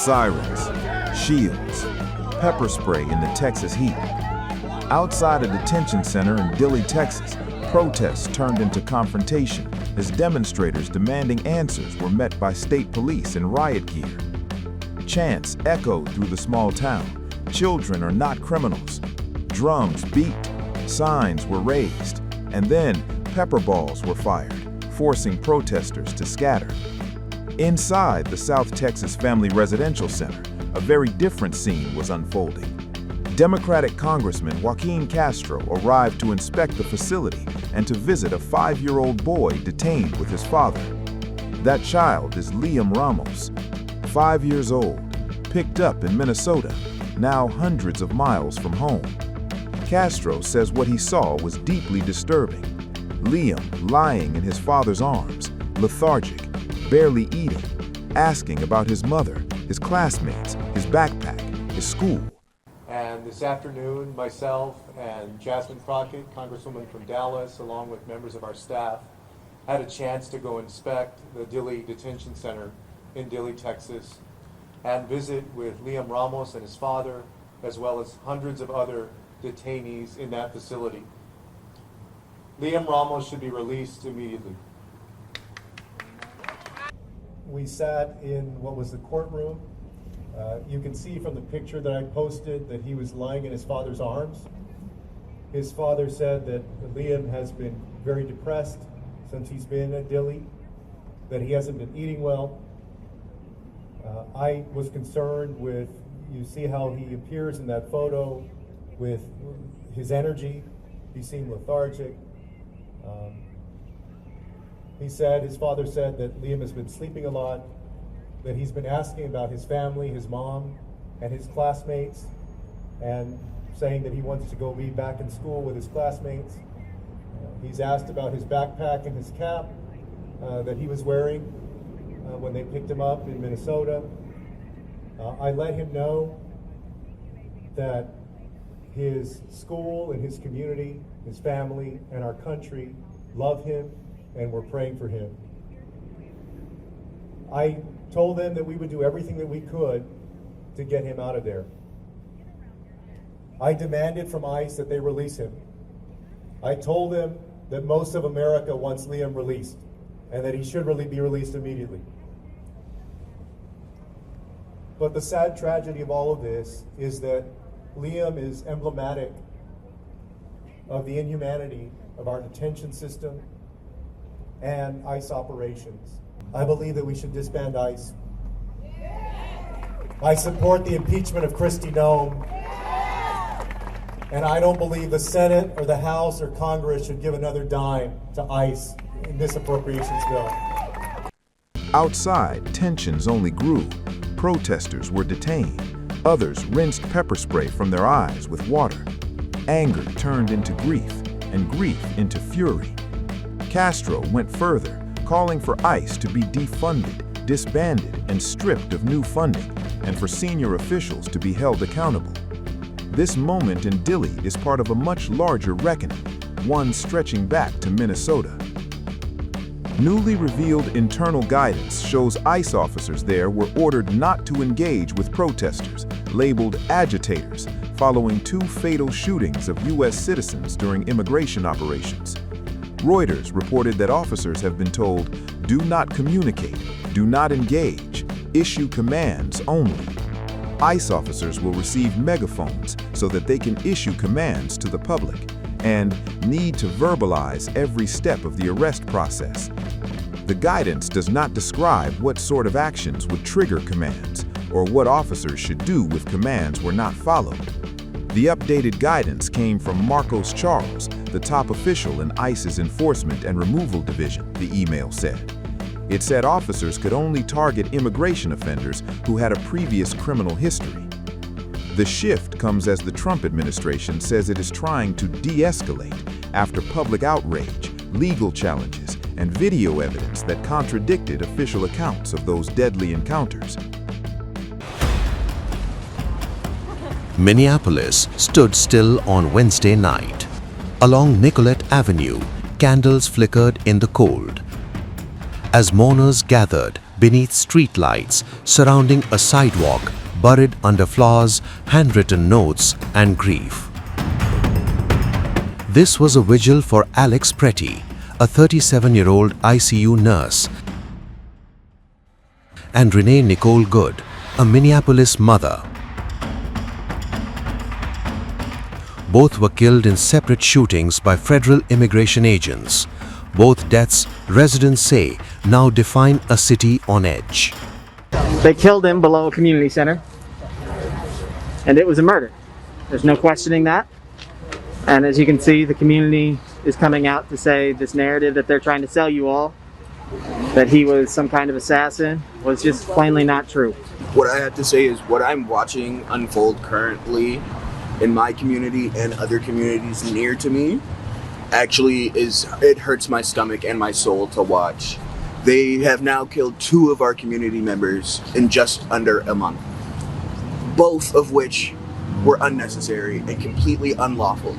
Sirens, shields, pepper spray in the Texas heat. Outside a detention center in Dilley, Texas, protests turned into confrontation as demonstrators demanding answers were met by state police in riot gear. Chants echoed through the small town. Children are not criminals. Drums beat, signs were raised, and then pepper balls were fired, forcing protesters to scatter. Inside the South Texas Family Residential Center, a very different scene was unfolding. Democratic Congressman Joaquin Castro arrived to inspect the facility and to visit a 5-year-old boy detained with his father. That child is Liam Ramos, 5 years old, picked up in Minnesota, now hundreds of miles from home. Castro says what he saw was deeply disturbing. Liam lying in his father's arms, lethargic, barely eating, asking about his mother, his classmates, his backpack, his school. And this afternoon, myself and Jasmine Crockett, Congresswoman from Dallas, along with members of our staff, had a chance to go inspect the Dilley Detention Center in Dilley, Texas, and visit with Liam Ramos and his father, as well as hundreds of other detainees in that facility. Liam Ramos should be released immediately. We sat in what was the courtroom. You can see from the picture that I posted that he was lying in his father's arms. His father said that Liam has been very depressed since he's been at Dilley, that he hasn't been eating well. I was concerned with, you see how he appears in that photo with his energy. He seemed lethargic. His father said that Liam has been sleeping a lot, that he's been asking about his family, his mom, and his classmates, and saying that he wants to go be back in school with his classmates. He's asked about his backpack and his cap that he was wearing when they picked him up in Minnesota. I let him know that his school and his community, his family, and our country love him and we're praying for him. I told them that we would do everything that we could to get him out of there. I demanded from ICE that they release him. I told them that most of America wants Liam released and that he should really be released immediately. But the sad tragedy of all of this is that Liam is emblematic of the inhumanity of our detention system and ICE operations. I believe that we should disband ICE. I support the impeachment of Kristi Noem. And I don't believe the Senate or the House or Congress should give another dime to ICE in this appropriations bill. Outside, tensions only grew. Protesters were detained. Others rinsed pepper spray from their eyes with water. Anger turned into grief, and grief into fury. Castro went further, calling for ICE to be defunded, disbanded, and stripped of new funding, and for senior officials to be held accountable. This moment in Dilley is part of a much larger reckoning, one stretching back to Minnesota. Newly revealed internal guidance shows ICE officers there were ordered not to engage with protesters, labeled agitators, following 2 fatal shootings of U.S. citizens during immigration operations. Reuters reported that officers have been told, do not communicate, do not engage, issue commands only. ICE officers will receive megaphones so that they can issue commands to the public and need to verbalize every step of the arrest process. The guidance does not describe what sort of actions would trigger commands or what officers should do if commands were not followed. The updated guidance came from Marcos Charles, the top official in ICE's Enforcement and Removal Division, the email said. It said officers could only target immigration offenders who had a previous criminal history. The shift comes as the Trump administration says it is trying to de-escalate after public outrage, legal challenges, and video evidence that contradicted official accounts of those deadly encounters. Minneapolis stood still on Wednesday night. Along Nicollet Avenue, candles flickered in the cold. As mourners gathered beneath streetlights, surrounding a sidewalk, buried under flaws, handwritten notes, and grief. This was a vigil for Alex Pretty, a 37-year-old ICU nurse, and Renee Nicole Good, a Minneapolis mother. Both were killed in separate shootings by federal immigration agents. Both deaths, residents say, now define a city on edge. They killed him below a community center, and it was a murder. There's no questioning that. And as you can see, the community is coming out to say this narrative that they're trying to sell you all, that he was some kind of assassin, was just plainly not true. What I have to say is what I'm watching unfold currently in my community and other communities near to me actually it hurts my stomach and my soul to watch. They have now killed 2 of our community members in just under a month, both of which were unnecessary and completely unlawful.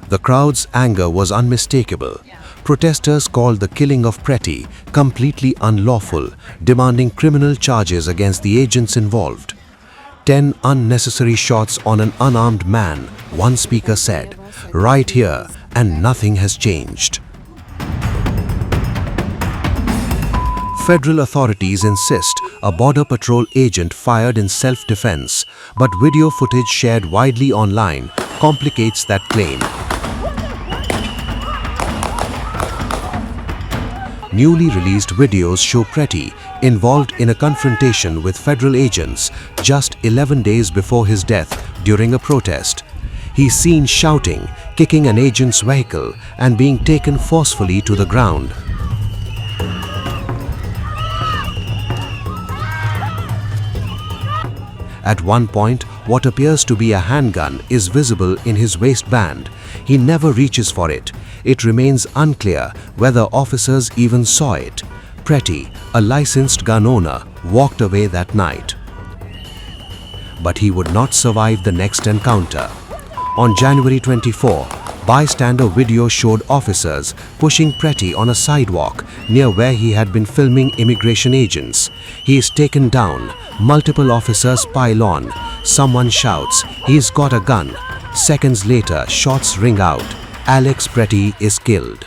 The crowd's anger was unmistakable. Protesters called the killing of Pretty completely unlawful, demanding criminal charges against the agents involved. 10 unnecessary shots on an unarmed man, one speaker said, right here, and nothing has changed. Federal authorities insist a Border Patrol agent fired in self-defense, but video footage shared widely online complicates that claim. Newly released videos show Pretty involved in a confrontation with federal agents just 11 days before his death during a protest. He's seen shouting, kicking an agent's vehicle, and being taken forcefully to the ground. At one point, what appears to be a handgun is visible in his waistband. He never reaches for it. It remains unclear whether officers even saw it. Pretty, a licensed gun owner, walked away that night. But he would not survive the next encounter. On January 24, bystander video showed officers pushing Pretty on a sidewalk near where he had been filming immigration agents. He is taken down. Multiple officers pile on. Someone shouts, "He's got a gun." Seconds later, shots ring out. Alex Pretty is killed.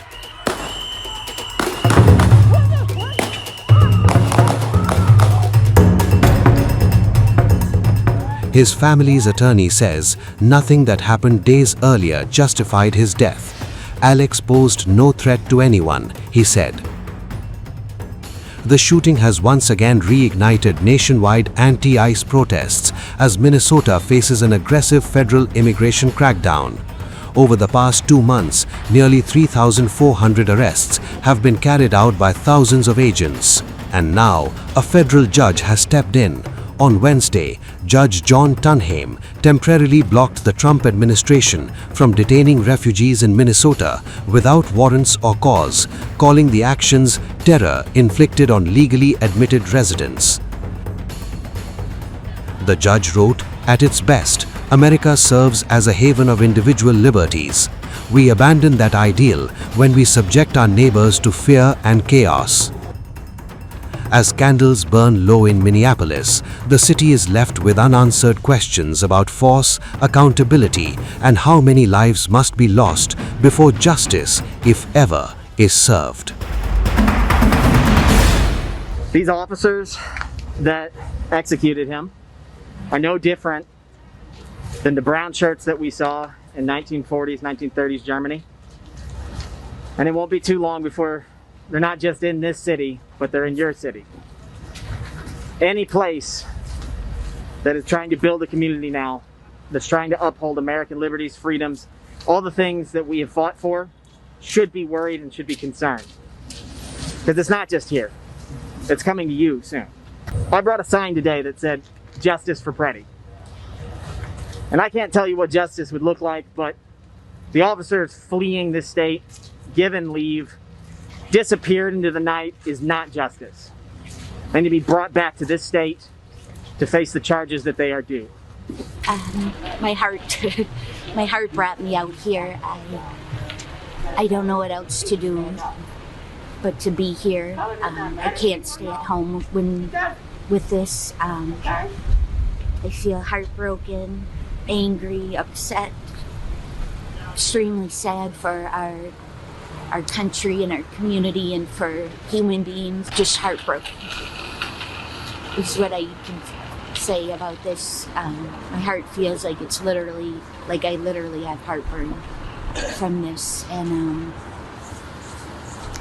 His family's attorney says nothing that happened days earlier justified his death. Alex posed no threat to anyone, he said. The shooting has once again reignited nationwide anti-ICE protests as Minnesota faces an aggressive federal immigration crackdown. Over the past 2 months, nearly 3,400 arrests have been carried out by thousands of agents. And now, a federal judge has stepped in. On Wednesday, Judge John Tunheim temporarily blocked the Trump administration from detaining refugees in Minnesota without warrants or cause, calling the actions terror inflicted on legally admitted residents. The judge wrote, "At its best, America serves as a haven of individual liberties. We abandon that ideal when we subject our neighbors to fear and chaos." As candles burn low in Minneapolis, the city is left with unanswered questions about force, accountability, and how many lives must be lost before justice, if ever, is served. These officers that executed him are no different than the brown shirts that we saw in 1940s, 1930s Germany. And it won't be too long before they're not just in this city, but they're in your city. Any place that is trying to build a community now, that's trying to uphold American liberties, freedoms, all the things that we have fought for, should be worried and should be concerned. Because it's not just here. It's coming to you soon. I brought a sign today that said, "Justice for Pretty." And I can't tell you what justice would look like, but the officers fleeing this state, given leave, disappeared into the night, is not justice. They need to be brought back to this state to face the charges that they are due. My heart, brought me out here. I don't know what else to do. but to be here, I can't stay at home with this. I feel heartbroken, angry, upset, extremely sad for our country and our community and for human beings. Just heartbroken is what I can say about this. My heart feels like it's literally, like I literally have heartburn from this. And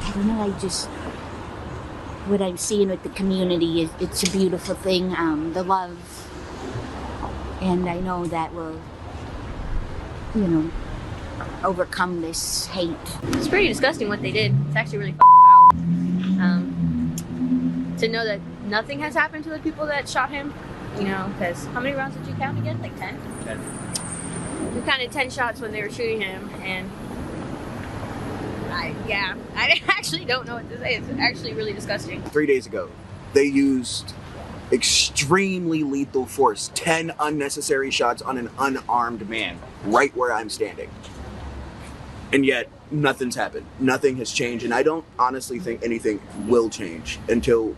I don't know, what I'm seeing with the community, it's a beautiful thing, the love. And I know that will, overcome this hate. It's pretty disgusting what they did. It's actually really f***ing foul. To know that nothing has happened to the people that shot him, because how many rounds did you count again? Like 10? 10. We counted 10 shots when they were shooting him, and I actually don't know what to say. It's actually really disgusting. 3 days ago, they used extremely lethal force, 10 unnecessary shots on an unarmed man, right where I'm standing. And yet, nothing's happened. Nothing has changed, and I don't honestly think anything will change until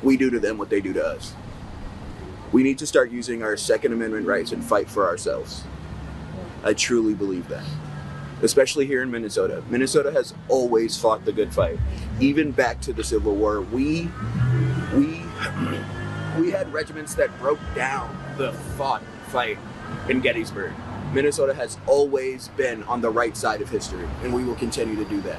we do to them what they do to us. We need to start using our Second Amendment rights and fight for ourselves. I truly believe that. Especially here in Minnesota. Minnesota has always fought the good fight. Even back to the Civil War, we had regiments that broke down the fight in Gettysburg. Minnesota has always been on the right side of history, and we will continue to do that.